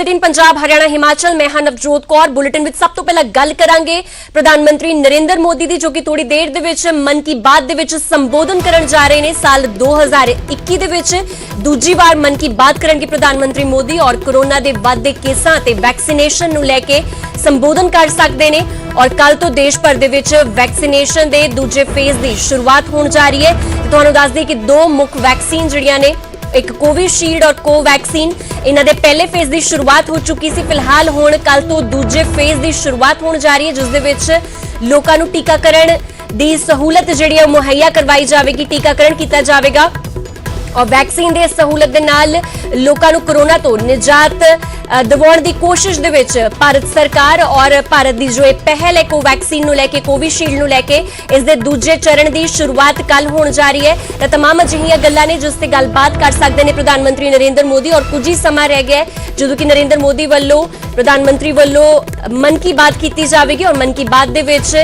पंजाब हरियाणा हिमाचल मैं हां नवजोत कौर बुलेटिन विच सब तो पहला गल करांगे प्रधानमंत्री नरेंद्र मोदी दी जो कि थोड़ी देर दे विच मन की बात दे विच संबोधन करन जा रहे ने। साल 2021 दे विच दूजी बार मन की बात करनगे प्रधानमंत्री मोदी और कोरोना दे वधदे केसां ते वैक्सीनेशन नूं लैके संबोधन कर सकदे ने। और कल तो देश भर दे विच वैक्सीनेशन दे दूजे फेज दी शुरुआत होण जा रही है। तुहानूं दस दईए कि दो मुख वैक्सीन जिहड़ियां ने एक कोविशील्ड और कोवैक्सीन इन्हां दे पहले फेज की शुरुआत हो चुकी सी। फिलहाल हुण कल तो दूजे फेज की शुरुआत होने जा रही है जिस दे विच लोकां नूं टीकाकरण दी सहूलत जिहड़ी है मुहैया करवाई जाएगी, टीकाकरण किया जाएगा और वैक्सीन दे सहूलत दे नाल लोकां नूं कोरोना तो निजात दिवाउण दी कोशिश दे विच भारत सरकार और भारत दी जो पहल है कोवैक्सीन नूं लैके कोविशील्ड नूं लैके इस दे दूजे चरण दी शुरुआत कल होण जा रही है। तां तमाम अजिहियां गल्लां ने जिस ते गलबात कर सकदे ने प्रधानमंत्री नरेंद्र मोदी और कुछ ही समा रह गया है जदों कि नरेंद्र मोदी वल्लों प्रधानमंत्री वल्लों मन की बात कीती जावेगी और मन की बात दे विच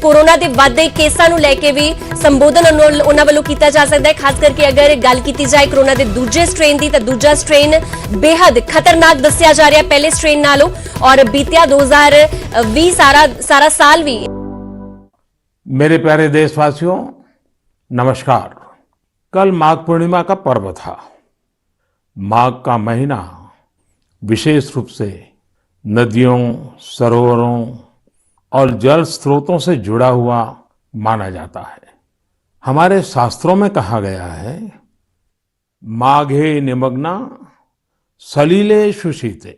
कोरोना के वधदे केसां नूं लैके भी संबोधन उन्हां वल्लों कीता जा सकदा है। खास करके अगर गल कीती जाए कोरोना के दूजे स्ट्रेन की, तां दूजा स्ट्रेन बेहद खतरनाक दस्सिया जा रहा है पहले स्ट्रेन नालों और बीतिया 2020 सारा साल भी। मेरे प्यारे देशवासियों नमस्कार। कल माघ पूर्णिमा का पर्व था। माघ का महीना विशेष रूप से नदियों, सरोवरों और जल स्रोतों से जुड़ा हुआ माना जाता है। हमारे शास्त्रों में कहा गया है माघे निमग्ना सलिले शुशीते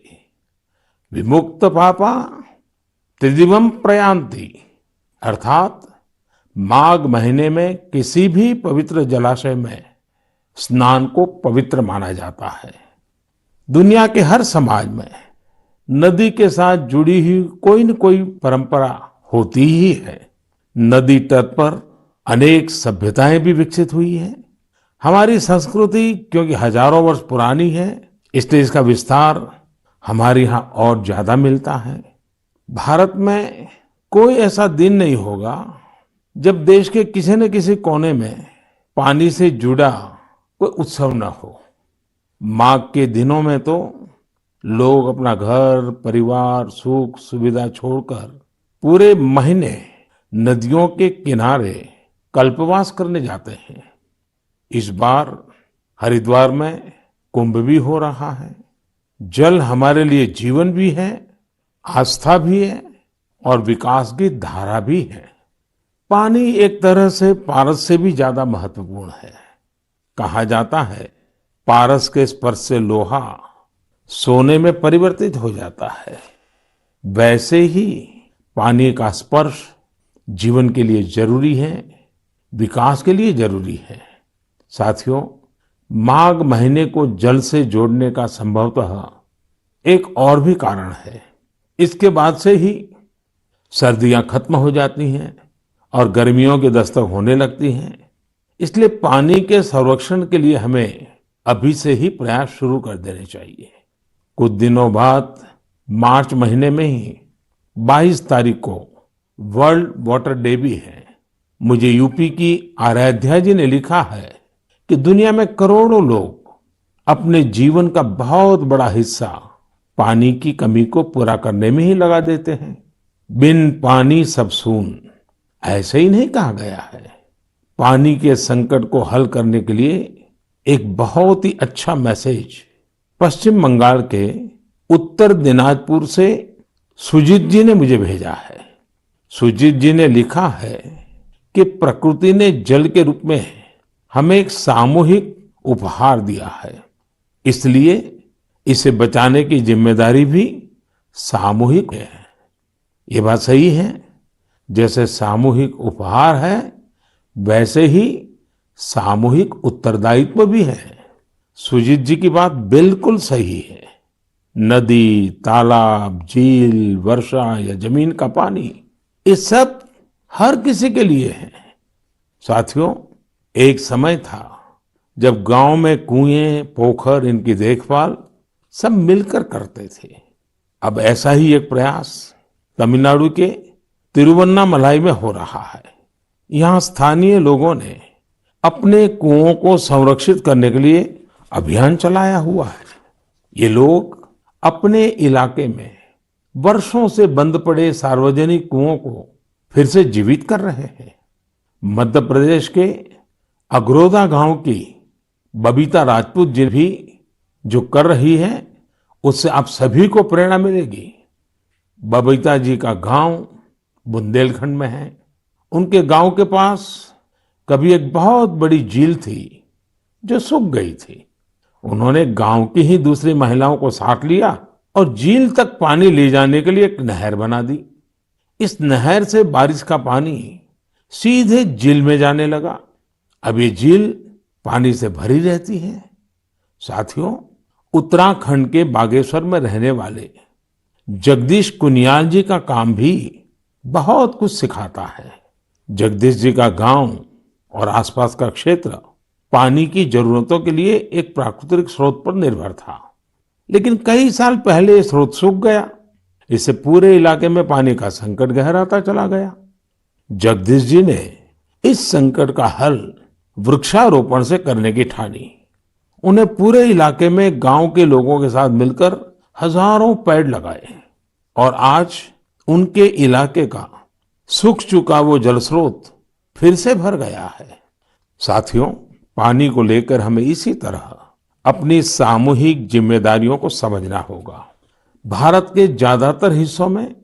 विमुक्त पापा त्रिदिवम प्रयांति, अर्थात माघ महीने में किसी भी पवित्र जलाशय में स्नान को पवित्र माना जाता है। दुनिया के हर समाज में नदी के साथ जुड़ी हुई कोई न कोई परंपरा होती ही है। नदी तट पर अनेक सभ्यताएं भी विकसित हुई हैं। हमारी संस्कृति क्योंकि हजारों वर्ष पुरानी है इसलिए इसका विस्तार हमारे यहाँ और ज्यादा मिलता है। भारत में कोई ऐसा दिन नहीं होगा जब देश के किसी न किसी कोने में पानी से जुड़ा कोई उत्सव न हो। माघ के दिनों में तो लोग अपना घर, परिवार, सुख सुविधा छोड़कर पूरे महीने नदियों के किनारे कल्पवास करने जाते हैं। इस बार हरिद्वार में कुंभ भी हो रहा है। जल हमारे लिए जीवन भी है, आस्था भी है और विकास की धारा भी है। पानी एक तरह से पारस से भी ज्यादा महत्वपूर्ण है। कहा जाता है पारस के स्पर्श से लोहा सोने में परिवर्तित हो जाता है। वैसे ही पानी का स्पर्श जीवन के लिए जरूरी है, विकास के लिए जरूरी है। साथियों, माघ महीने को जल से जोड़ने का संभवतः एक और भी कारण है। इसके बाद से ही सर्दियां खत्म हो जाती हैं और गर्मियों की दस्तक होने लगती हैं। इसलिए पानी के संरक्षण के लिए हमें अभी से ही प्रयास शुरू कर देने चाहिए। कुछ दिनों बाद मार्च महीने में ही 22 तारीख को वर्ल्ड वाटर डे भी है। मुझे यूपी की आराध्या जी ने लिखा है कि दुनिया में करोड़ों लोग अपने जीवन का बहुत बड़ा हिस्सा पानी की कमी को पूरा करने में ही लगा देते हैं। बिन पानी सब सून, ऐसे ही नहीं कहा गया है। पानी के संकट को हल करने के लिए एक बहुत ही अच्छा मैसेज पश्चिम बंगाल के उत्तर दिनाजपुर से सुजीत जी ने मुझे भेजा है। सुजीत जी ने लिखा है कि प्रकृति ने जल के रूप में हमें एक सामूहिक उपहार दिया है, इसलिए इसे बचाने की जिम्मेदारी भी सामूहिक है। ये बात सही है। जैसे सामूहिक उपहार है वैसे ही सामूहिक उत्तरदायित्व भी है। सुजीत जी की बात बिल्कुल सही है। नदी, तालाब, झील, वर्षा या जमीन का पानी, ये सब हर किसी के लिए है। साथियों, एक समय था जब गांव में कुएं, पोखर, इनकी देखभाल सब मिलकर करते थे। अब ऐसा ही एक प्रयास तमिलनाडु के तिरुवन्नामलाई में हो रहा है। यहाँ स्थानीय लोगों ने अपने कुओं को संरक्षित करने के लिए अभियान चलाया हुआ है। ये लोग अपने इलाके में वर्षों से बंद पड़े सार्वजनिक कुओं को फिर से जीवित कर रहे हैं। मध्य प्रदेश के अगरोदा गांव की बबीता राजपूत जी भी जो कर रही है, उससे आप सभी को प्रेरणा मिलेगी। बबीता जी का गांव बुंदेलखंड में है। उनके गांव के पास कभी एक बहुत बड़ी झील थी जो सूख गई थी। उन्होंने गांव की ही दूसरी महिलाओं को साथ लिया और झील तक पानी ले जाने के लिए एक नहर बना दी। इस नहर से बारिश का पानी सीधे झील में जाने लगा। अब ये झील पानी से भरी रहती है। साथियों, उत्तराखंड के बागेश्वर में रहने वाले जगदीश कुनियाल जी का काम भी बहुत कुछ सिखाता है। जगदीश जी का गांव और आसपास का क्षेत्र पानी की जरूरतों के लिए एक प्राकृतिक स्रोत पर निर्भर था, लेकिन कई साल पहले ये स्रोत सूख गया। इससे पूरे इलाके में पानी का संकट गहराता चला गया। जगदीश जी ने इस संकट का हल वृक्षारोपण से करने की ठानी। उन्हें पूरे इलाके में गांव के लोगों के साथ मिलकर हजारों पेड़ लगाए और आज उनके इलाके का सूख चुका वो जल स्रोत फिर से भर गया है। साथियों, पानी को लेकर हमें इसी तरह अपनी सामूहिक जिम्मेदारियों को समझना होगा। भारत के ज्यादातर हिस्सों में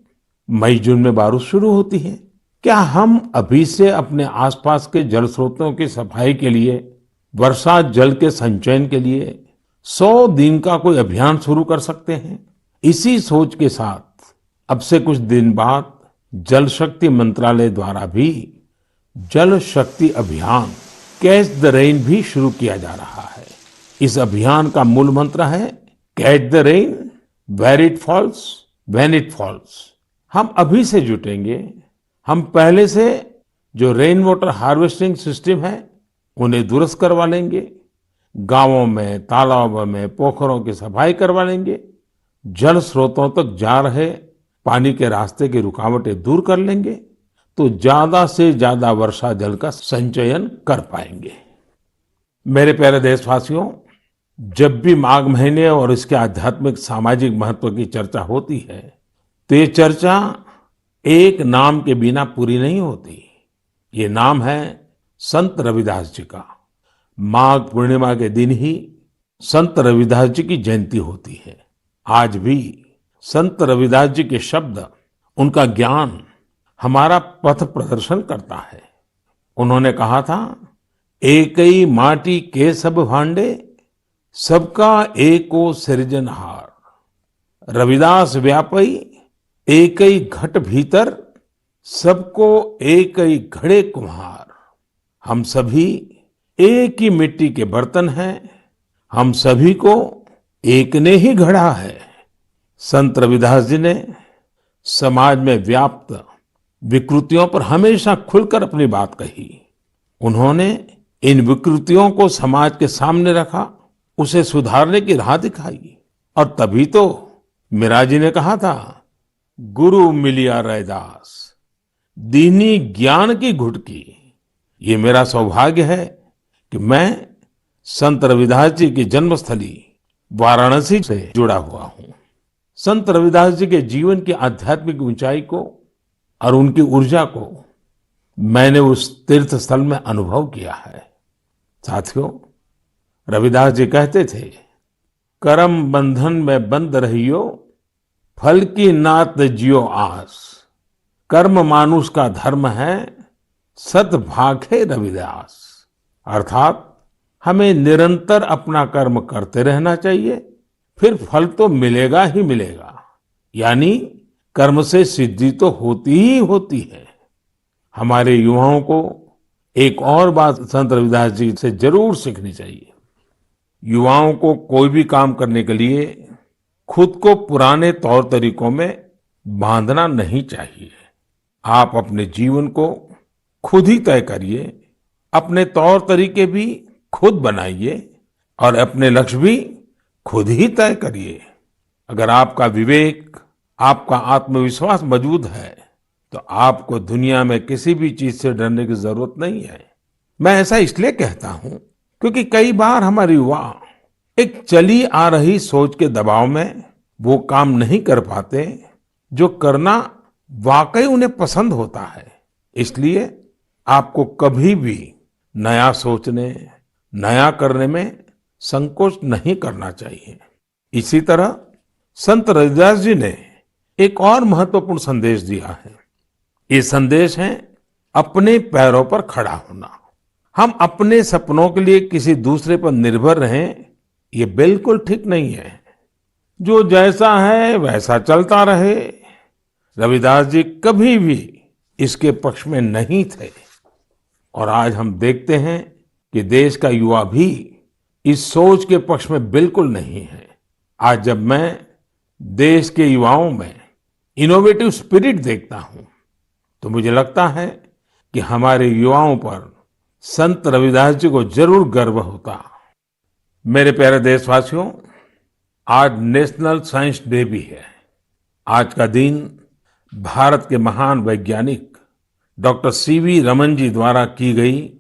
मई जून में बारिश शुरू होती है। क्या हम अभी से अपने आसपास के जल स्रोतों की सफाई के लिए, वर्षा जल के संचयन के लिए 100 दिन का कोई अभियान शुरू कर सकते हैं? इसी सोच के साथ अब से कुछ दिन बाद जल शक्ति मंत्रालय द्वारा भी जल शक्ति अभियान कैच द रेन भी शुरू किया जा रहा है। इस अभियान का मूल मंत्र है catch the rain where it falls when it falls. हम अभी से जुटेंगे। हम पहले से जो रेन वाटर हार्वेस्टिंग सिस्टम है उन्हें दुरुस्त करवा लेंगे। गांवों में, तालाबों में, पोखरों की सफाई करवा लेंगे। जल स्रोतों तक जा रहे पानी के रास्ते की रुकावटें दूर कर लेंगे तो ज्यादा से ज्यादा वर्षा जल का संचयन कर पाएंगे। मेरे प्यारे देशवासियों, जब भी माघ महीने और इसके आध्यात्मिक सामाजिक महत्व की चर्चा होती है तो ये चर्चा एक नाम के बिना पूरी नहीं होती। ये नाम है संत रविदास जी का। माघ पूर्णिमा के दिन ही संत रविदास जी की जयंती होती है। आज भी संत रविदास जी के शब्द, उनका ज्ञान हमारा पथ प्रदर्शन करता है। उन्होंने कहा था, एकई माटी के सब भांडे, सबका एको सृजनहार। रविदास व्यापई एकई घट भीतर, सबको एकई घड़े कुम्हार। हम सभी एक ही मिट्टी के बर्तन हैं, हम सभी को एक ने ही गढ़ा है। संत रविदास जी ने समाज में व्याप्त विकृतियों पर हमेशा खुलकर अपनी बात कही। उन्होंने इन विकृतियों को समाज के सामने रखा, उसे सुधारने की राह दिखाई। और तभी तो मीरा जी ने कहा था, गुरु मिलिया रैदास दीनी ज्ञान की घुटकी। ये मेरा सौभाग्य है कि मैं संत रविदास जी की जन्मस्थली वाराणसी से जुड़ा हुआ हूँ। संत रविदास जी के जीवन की आध्यात्मिक ऊंचाई को और उनकी ऊर्जा को मैंने उस तीर्थ स्थल में अनुभव किया है। साथियों, रविदास जी कहते थे, करम बंधन में बंद रहियो, फल की नात जियो आस। कर्म मानुष का धर्म है, सत भाखे रविदास। अर्थात हमें निरंतर अपना कर्म करते रहना चाहिए, फिर फल तो मिलेगा ही मिलेगा। यानी कर्म से सिद्धि तो होती ही होती है। हमारे युवाओं को एक और बात संत रविदास जी से जरूर सीखनी चाहिए। युवाओं को कोई भी काम करने के लिए खुद को पुराने तौर तरीकों में बांधना नहीं चाहिए। आप अपने जीवन को खुद ही तय करिए, अपने तौर तरीके भी खुद बनाइए और अपने लक्ष्य भी खुद ही तय करिए। अगर आपका विवेक, आपका आत्मविश्वास मजबूत है तो आपको दुनिया में किसी भी चीज से डरने की जरूरत नहीं है। मैं ऐसा इसलिए कहता हूं क्योंकि कई बार हमारे युवा एक चली आ रही सोच के दबाव में वो काम नहीं कर पाते जो करना वाकई उन्हें पसंद होता है। इसलिए आपको कभी भी नया सोचने, नया करने में संकोच नहीं करना चाहिए। इसी तरह संत रविदास जी ने एक और महत्वपूर्ण संदेश दिया है। ये संदेश है अपने पैरों पर खड़ा होना। हम अपने सपनों के लिए किसी दूसरे पर निर्भर रहें, ये बिल्कुल ठीक नहीं है। जो जैसा है वैसा चलता रहे, रविदास जी कभी भी इसके पक्ष में नहीं थे। और आज हम देखते हैं कि देश का युवा भी इस सोच के पक्ष में बिल्कुल नहीं है। आज जब मैं देश के युवाओं में इनोवेटिव स्पिरिट देखता हूं, तो मुझे लगता है कि हमारे युवाओं पर संत रविदास जी को जरूर गर्व होता। मेरे प्यारे देशवासियों, आज नेशनल साइंस डे भी है। आज का दिन भारत के महान वैज्ञानिक डॉक्टर सीवी रमन जी द्वारा की गई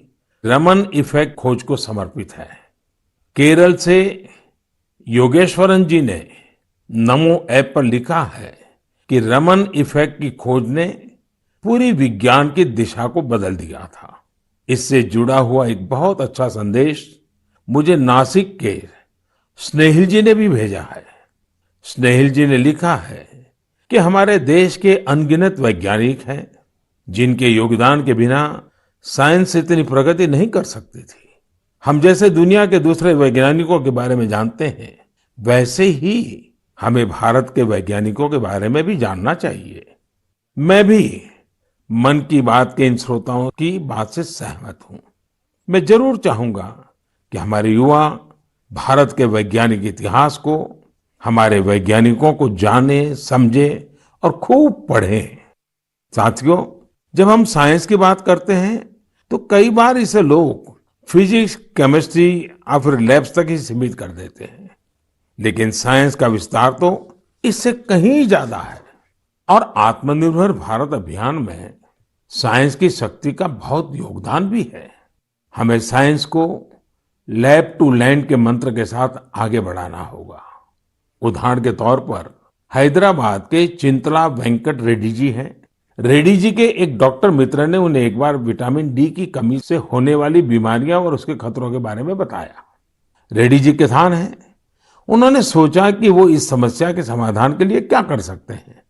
रमन इफेक्ट खोज को समर्पित है। केरल से योगेश्वरन जी ने नमो ऐप पर लिखा है कि रमन इफेक्ट की खोज ने पूरी विज्ञान की दिशा को बदल दिया था। इससे जुड़ा हुआ एक बहुत अच्छा संदेश मुझे नासिक के स्नेहिल जी ने भी भेजा है। स्नेहिल जी ने लिखा है कि हमारे देश के अनगिनत वैज्ञानिक हैं जिनके योगदान के बिना साइंस इतनी प्रगति नहीं कर सकती थी। हम जैसे दुनिया के दूसरे वैज्ञानिकों के बारे में जानते हैं, वैसे ही हमें भारत के वैज्ञानिकों के बारे में भी जानना चाहिए। मैं भी मन की बात के इन श्रोताओं की बात से सहमत हूं। मैं जरूर चाहूंगा कि हमारे युवा भारत के वैज्ञानिक इतिहास को, हमारे वैज्ञानिकों को जाने, समझे और खूब पढ़ें। साथियों, जब हम साइंस की बात करते हैं तो कई बार इसे लोग फिजिक्स, केमिस्ट्री या फिर लैब्स तक ही सीमित कर देते हैं। लेकिन साइंस का विस्तार तो इससे कहीं ज्यादा है। और आत्मनिर्भर भारत अभियान में साइंस की शक्ति का बहुत योगदान भी है। हमें साइंस को लैब टू लैंड के मंत्र के साथ आगे बढ़ाना होगा। उदाहरण के तौर पर हैदराबाद के चिंतला वेंकट रेड्डी जी हैं। रेड्डी जी के एक डॉक्टर मित्र ने उन्हें एक बार विटामिन डी की कमी से होने वाली बीमारियां और उसके खतरों के बारे में बताया। रेड्डी जी किसान हैं। उन्होंने सोचा कि वो इस समस्या के समाधान के लिए क्या कर सकते हैं।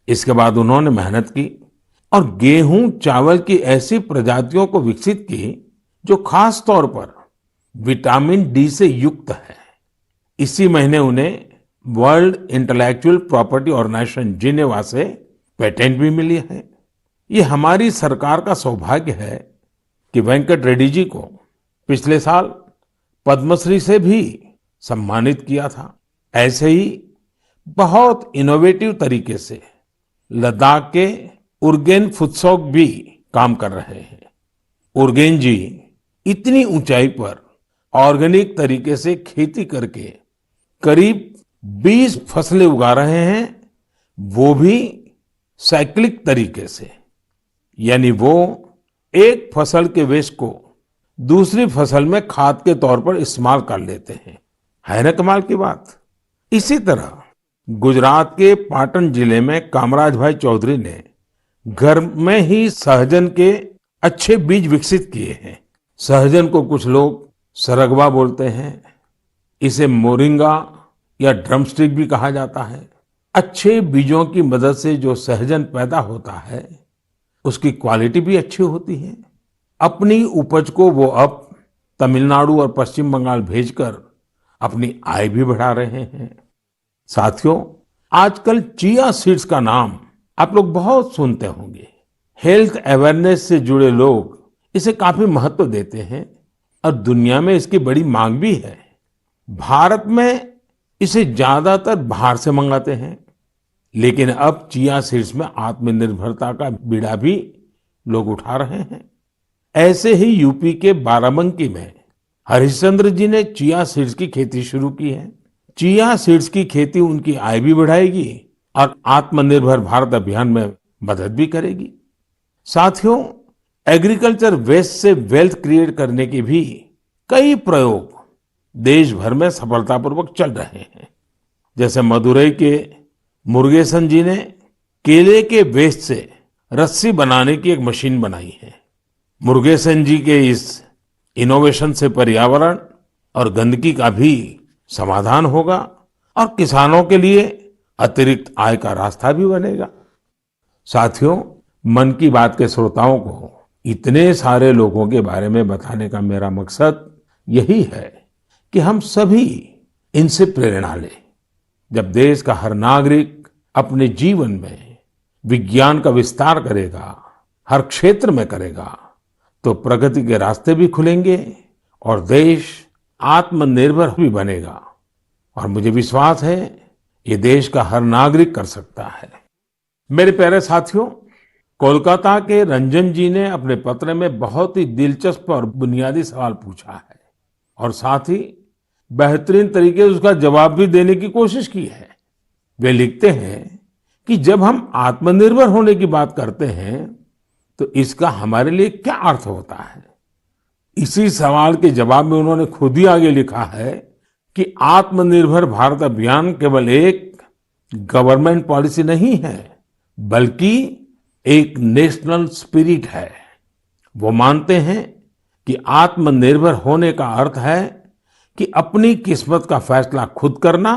इसके बाद उन्होंने मेहनत की और गेहूं, चावल की ऐसी प्रजातियों को विकसित की जो खास तौर पर विटामिन डी से युक्त है। इसी महीने उन्हें World Intellectual Property Organization Geneva से पेटेंट भी मिली है। ये हमारी सरकार का सौभाग्य है कि वेंकट रेड्डी जी को पिछले साल पद्मश्री से भी सम्मानित किया था। ऐसे ही बहुत इनोवेटिव तरीके से लद्दाख के उर्गेन फुत्सौग भी काम कर रहे हैं। उर्गेन जी इतनी ऊंचाई पर ऑर्गेनिक तरीके से खेती करके करीब 20 फसलें उगा रहे हैं, वो भी साइक्लिक तरीके से। यानी वो एक फसल के वेस्ट को दूसरी फसल में खाद के तौर पर इस्तेमाल कर लेते हैं। है ना कमाल की बात। इसी तरह गुजरात के पाटन जिले में कामराज भाई चौधरी ने घर में ही सहजन के अच्छे बीज विकसित किए हैं। सहजन को कुछ लोग सरगवा बोलते हैं। इसे मोरिंगा या ड्रमस्टिक भी कहा जाता है। अच्छे बीजों की मदद से जो सहजन पैदा होता है, उसकी क्वालिटी भी अच्छी होती है। अपनी उपज को वो अब तमिलनाडु और पश्चिम बंगाल भेजकर अपनी आय भी बढ़ा रहे हैं। साथियों, आजकल चिया सीड्स का नाम आप लोग बहुत सुनते होंगे। हेल्थ अवेयरनेस से जुड़े लोग इसे काफी महत्व देते हैं और दुनिया में इसकी बड़ी मांग भी है। भारत में इसे ज्यादातर बाहर से मंगाते हैं, लेकिन अब चिया सीड्स में आत्मनिर्भरता का बीड़ा भी लोग उठा रहे हैं। ऐसे ही यूपी के बाराबंकी में हरिश्चंद्र जी ने चिया सीड्स की खेती शुरू की है। चिया सीड्स की खेती उनकी आय भी बढ़ाएगी और आत्मनिर्भर भारत अभियान में मदद भी करेगी। साथियों, एग्रीकल्चर वेस्ट से वेल्थ क्रिएट करने के भी कई प्रयोग देश भर में सफलतापूर्वक चल रहे हैं। जैसे मदुरई के मुरुगेसन जी ने केले के वेस्ट से रस्सी बनाने की एक मशीन बनाई है। मुरुगेसन जी के इस इनोवेशन से पर्यावरण और गंदगी का भी समाधान होगा और किसानों के लिए अतिरिक्त आय का रास्ता भी बनेगा। साथियों, मन की बात के श्रोताओं को इतने सारे लोगों के बारे में बताने का मेरा मकसद यही है कि हम सभी इनसे प्रेरणा लें। जब देश का हर नागरिक अपने जीवन में विज्ञान का विस्तार करेगा, हर क्षेत्र में करेगा, तो प्रगति के रास्ते भी खुलेंगे और देश आत्मनिर्भर भी बनेगा। और मुझे विश्वास है ये देश का हर नागरिक कर सकता है। मेरे प्यारे साथियों, कोलकाता के रंजन जी ने अपने पत्र में बहुत ही दिलचस्प और बुनियादी सवाल पूछा है और साथ ही बेहतरीन तरीके से उसका जवाब भी देने की कोशिश की है। वे लिखते हैं कि जब हम आत्मनिर्भर होने की बात करते हैं तो इसका हमारे लिए क्या अर्थ होता है। इसी सवाल के जवाब में उन्होंने खुद ही आगे लिखा है कि आत्मनिर्भर भारत अभियान केवल एक गवर्नमेंट पॉलिसी नहीं है, बल्कि एक नेशनल स्पिरिट है। वो मानते हैं कि आत्मनिर्भर होने का अर्थ है कि अपनी किस्मत का फैसला खुद करना